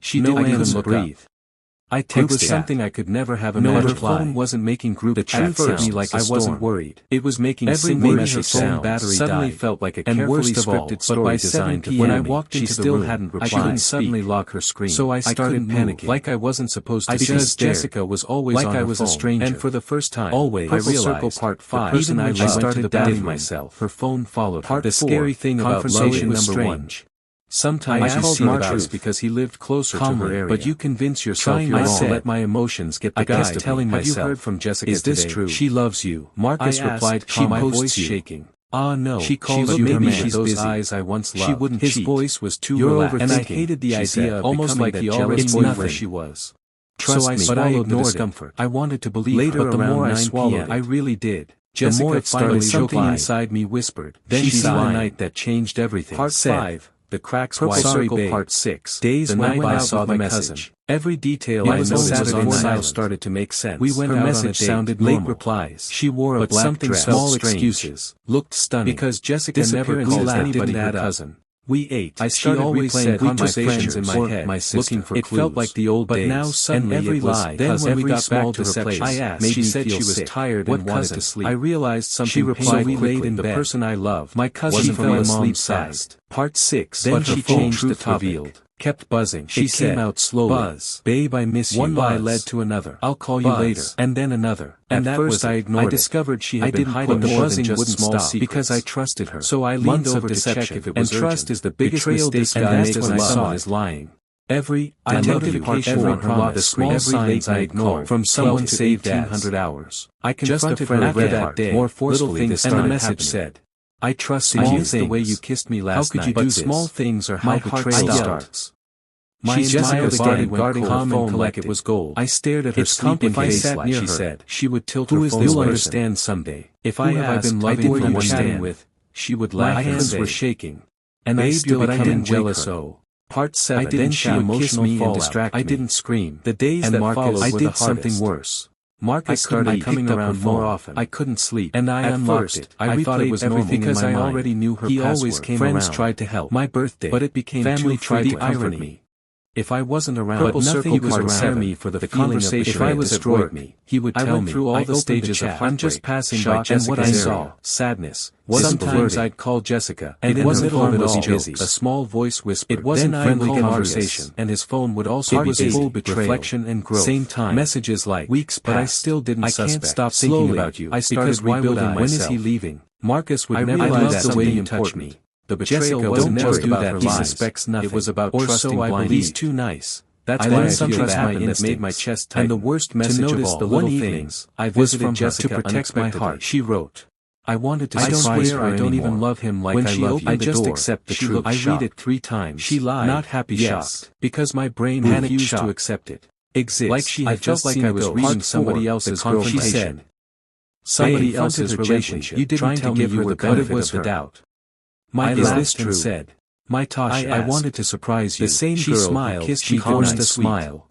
She No didn't even answer. look Breathe. up. I Group texted. It was chat. something I could never have No imagined. reply. Her phone wasn't making group The chat chat sounds sound like I a wasn't storm. worried. It was making Every single word message she said sound battery suddenly died. felt like a And carefully worst of all, scripted but by story 7 designed to p.m. when I walked she into the still room, hadn't I replied. couldn't suddenly lock her screen. So I started panicking. Like I wasn't supposed to. Because Stared. Jessica was always like on I her was phone. a stranger. And for the first time, Always. I Purple realized Circle Part 5. Even Even when I started started doubting doubting myself, her phone followed her. Part The 4, scary thing about love confrontation was number 1. strange. Sometimes you see the truth because he lived closer to her area. But you convince yourself you're wrong. I let my emotions get the guy telling myself. Have you heard from Jessica today? Is this true? She loves you. Marcus replied calmly, my voice shaking. Ah no, she calls you her man. Those busy. Eyes I once loved. She wouldn't His cheat. Voice was too relaxed. And I hated the idea of almost like he already knew where she was. Trust me, but I ignored discomfort. I wanted to believe later, but the more I swallowed, I really did. Jessica, the more it finally something inside me whispered. Then she saw a night that changed everything. Part 5. The cracks wide circle. Part 6. Days the night when I saw the message. Every detail I noticed now started to make sense. We went her out message on a date. Sounded late normal. Replies. She wore a black dress. Small excuses. Looked stunning. Because Jessica never called anybody her cousin. We ate. I started replaying conversations in my head, looking for clues. It felt like the old days. But now suddenly and every lie. Then when we got back to her place, I asked. She said she was tired and wanted to sleep. I realized something. She replied, "We laid in bed. The person I love, my cousin from my mom's side." Part 6. Then she changed the topic. Kept buzzing. She came out slowly. Buzz. Babe, I miss you. One lie led to another. I'll call you later. And then another. And at first I ignored it. I discovered she had been hiding more than just small secrets. Because I trusted her. So I leaned over to check if it was urgent. And trust is the biggest mistake I make when someone is lying. Every notification on her lock, the small signs I ignored, from someone saved 1800 hours. I confronted her after that day, more forcefully this and the message said, I trusted you the way you kissed me last night. How could you do small things are how betrayal starts. My Jessica started guarding her phone like it was gold. I stared at her sleeping face like she said. She would tilt her phone. You'll understand someday. If I asked, been loving you chatting with, she would laugh. My hands were shaking. And I still became jealous. Part 7. Then she emotional me and distract me. I didn't scream. The days that followed I did something worse. Marcus started coming around more often. I couldn't sleep. And I unlocked it. I thought it was normal because I already knew her password. He always came around. Friends tried to help. My birthday. But it became family tried to comfort me. If I wasn't around, but nothing would prepare me for the conversation. If I was at work, he would tell me through all the stages of I'm just passing by and what I saw, sadness. Sometimes I'd call Jessica, and it wasn't always busy. A small voice whispered. It wasn't friendly conversation, and his phone would also be busy. Full betrayal, reflection and growth. Same time, messages like weeks, but I still didn't suspect. I can't stop thinking about you. I started rebuilding myself. When is he leaving? Marcus would never do that. The way you touched me. The betrayal wasn't just about her lies. He suspects nothing. It was about trusting my belief. He's too nice. That's why I feel bad that made my chest tighten. And the worst message of all, the little things, I visited Jessica to protect my heart. She wrote, I wanted to surprise her. I don't even love him like I love you. I just accept the truth. I read it 3 times. She lied. Not happy, shocked. Because my brain refused to accept it. Like she had felt like I was reading somebody else's girlfriend. She said, somebody else's relationship. You didn't tell me you were the benefit of the doubt. Is this true? Said, my Tasha, I wanted to surprise you. The same girl smiled, kissed me, forced a smile.